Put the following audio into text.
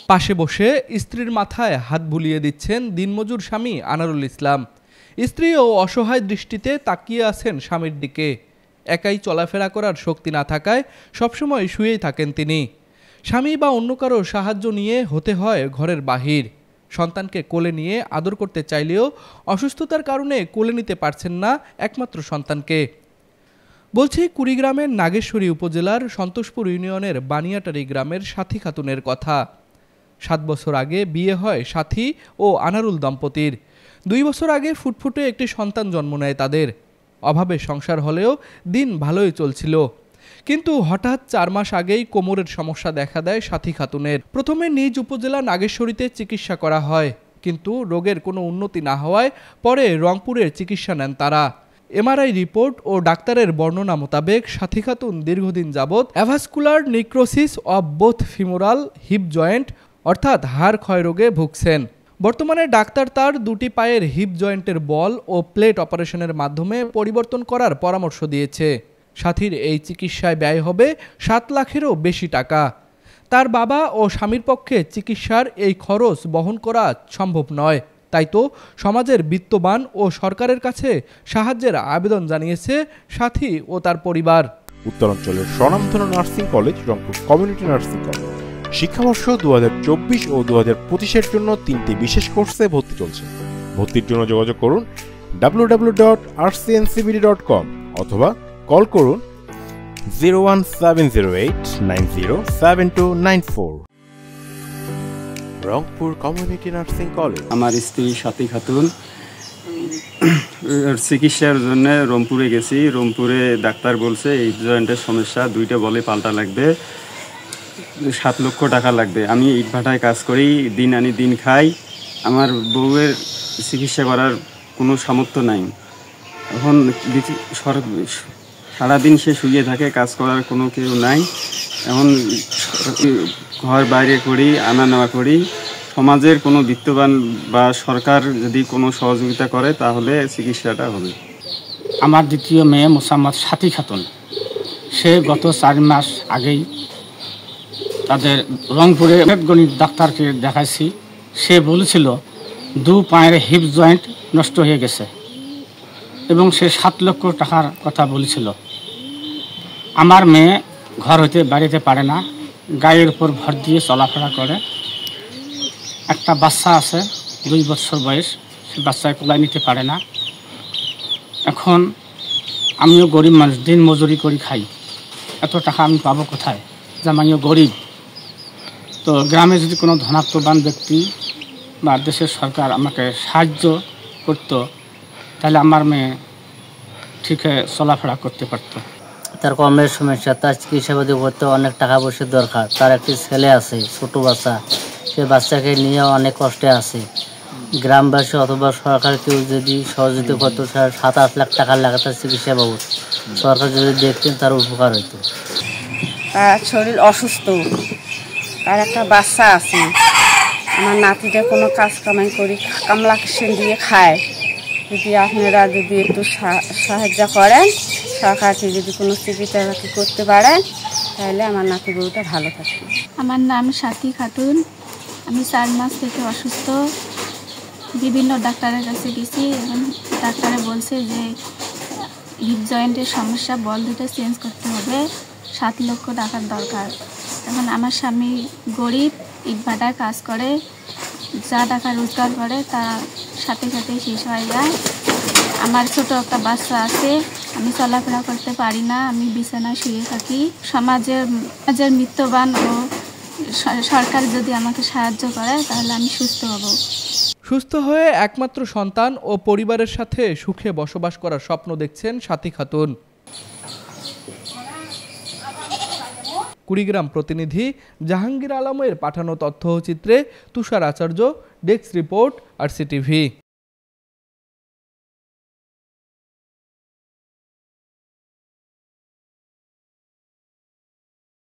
পাশে বসে স্ত্রীর মাথায় হাত বুলিয়ে দিচ্ছেন দিনমজুর স্বামী আনারুল ইসলাম। স্ত্রীও অসহায় দৃষ্টিতে তাকিয়ে আছেন স্বামীর দিকে। একাই চলাফেরা করার শক্তি না থাকায় সবসময় শুয়েই থাকেন তিনি। স্বামী বা অন্য কারো সাহায্য নিয়ে হতে হয় ঘরের বাহির। সন্তানকে কোলে নিয়ে আদর করতে চাইলেও অসুস্থতার কারণে কোলে নিতে পারছেন না একমাত্র সন্তানকে। বলছি কুড়িগ্রামের নাগেশ্বরী উপজেলার সন্তোষপুর ইউনিয়নের বানিয়াটারি গ্রামের সাথী খাতুনের কথা। 7 বছর আগে বিয়ে হয় সাথী ও আনারুল দম্পতির। 2 বছর আগে ফুটফুটে একটি সন্তান জন্ম নেয় তাদের। অভাবে সংসার হলেও দিন ভালোই চলছিল, কিন্তু হঠাৎ 4 মাস আগেই কোমরের সমস্যা দেখা দেয় সাথী খাতুনের। প্রথমে নিজ উপজেলা নাগেশ্বরীতে চিকিৎসা করা হয়, কিন্তু রোগের কোনো উন্নতি না হওয়ায় পরে রংপুরের চিকিৎসা নেন তারা। এমআরআই রিপোর্ট ও ডাক্তারের বর্ণনা মোতাবেক সাথী খাতুন দীর্ঘদিন যাবৎ avascular necrosis of both femoral hip joint অর্থাৎ হাড় ক্ষয় রোগে ভুগছেন। বর্তমানে ডাক্তার তার 2টি পায়ের হিপ জয়েন্টের বল ও প্লেট অপারেশনের মাধ্যমে পরিবর্তন করার পরামর্শ দিয়েছে। সাথীর এই চিকিৎসায় ব্যয় হবে 7 লাখেরও বেশি টাকা। তার বাবা ও স্বামীর পক্ষে চিকিৎসার এই খরচ বহন করা সম্ভব নয়। তাই তো সমাজের বিত্তবান ও সরকারের কাছে সাহায্যের আবেদন জানিয়েছে সাথী ও তার পরিবার। উত্তরাঞ্চলের স্বনামধন্য nursing college Rangpur community nursing college. শিক্ষাবর্ষ 2024 ও 2025-এর জন্য 3টি বিশেষ কোর্সে ভর্তি চলছে। ভর্তির জন্য যোগাযোগ করুন www.rcncbd.com অথবা কল করুন 01708907294। Rangpur community nursing college. আমার স্ত্রী সাথী খাতুন চিকিৎসার জন্য রংপুরে গেছি। রংপুরে ডাক্তার বলছে এই জয়েন্টের সমস্যা, 2টা বলে পাল্টা লাগবে, 7 লক্ষ টাকা লাগবে। আমি ইটভাটায় কাজ করি, দিন আনি দিন খাই। আমার বউয়ের চিকিৎসা করার কোনো সামর্থ্য নাই। এখন সারাদিন সে শুয়ে থাকে, কাজ করার কোনো কেউ নাই। এখন ঘর বাইরে করি, আনা নেওয়া করি। সমাজের কোনো বিত্তবান বা সরকার যদি কোনো সহযোগিতা করে তাহলে চিকিৎসাটা হবে। আমার দ্বিতীয় মেয়ে মোসাম্মদ সাথী খাতুন, সে গত 4 মাস আগেই তাদের রংপুরে গণিত ডাক্তারকে দেখাইছি। সে বলেছিল 2 পায়ের হিপ জয়েন্ট নষ্ট হয়ে গেছে এবং সে 7 লক্ষ টাকার কথা বলেছিল। আমার মেয়ে ঘর হইতে বাড়িতে পারে না, গায়ের উপর ভর দিয়ে চলাফেরা করে। একটা বাচ্চা আছে 2 বছর বয়স, সে বাচ্চাকে কোলায় নিতে পারে না। এখন আমিও গরিব মানুষ, দিন মজুরি করি খাই, এত টাকা আমি পাবো কোথায়? যে আমিও গরিব। তো গ্রামে যদি কোনো ধনাত্মবান ব্যক্তি বা দেশের সরকার আমাকে সাহায্য করত, তাহলে আমার মেয়ে ঠিক চলাফেরা করতে পারত। তার কর্মের সমস্যা, তার চিকিৎসাপাতি করতে অনেক টাকা পয়সার দরকার। তার একটি ছেলে আছে, ছোট বাচ্চা, সে বাচ্চাকে নিয়ে অনেক কষ্টে আছে। গ্রামবাসী অথবা সরকার কেউ যদি সহযোগিতা করতো, 7-8 লাখ টাকা লাগে তার চিকিৎসা বাবদ, সরকার যদি দেখতেন তার উপকার হতো। তার শরীর অসুস্থ, তার একটা বাচ্চা আছে। আমার নাতিটা কোনো কাজ কামাই করি, কামলা কিষেন দিয়ে খায়। যদি আপনারা যদি একটু সাহায্য করেন, সরকারকে যদি কোনো চিকিৎসা করতে পারেন, তাহলে আমার নাতি বউটা ভালো থাকবে। আমার নাম সাথী খাতুন। আমি 4 মাস থেকে অসুস্থ। বিভিন্ন ডাক্তারের কাছে গেছি, এবং ডাক্তারে বলছে যে হিপ জয়েন্টের সমস্যা, বল 2টা চেঞ্জ করতে হবে, 7 লক্ষ টাকার দরকার। এখন আমার স্বামী গরিব, ইটভাটায় কাজ করে, যা টাকা রোজগার করে তা সাথে সাথে শেষ হয়ে যায়। আমার ছোট একটা বাচ্চা আছে, আমি চলাফেরা করতে পারি না, আমি বিছানায় শুয়ে থাকি। সমাজের মিত্রবান ও সরকার যদি আমাকে সাহায্য করে তাহলে আমি সুস্থ হব। সুস্থ হয়ে একমাত্র সন্তান ও পরিবারের সাথে সুখে বসবাস করার স্বপ্ন দেখছেন সাথী খাতুন। কুড়িগ্রাম প্রতিনিধি জাহাঙ্গীর আলমের পাঠানো তথ্যচিত্রে তুষার আচার্য, ডেস্ক রিপোর্ট, RCTV।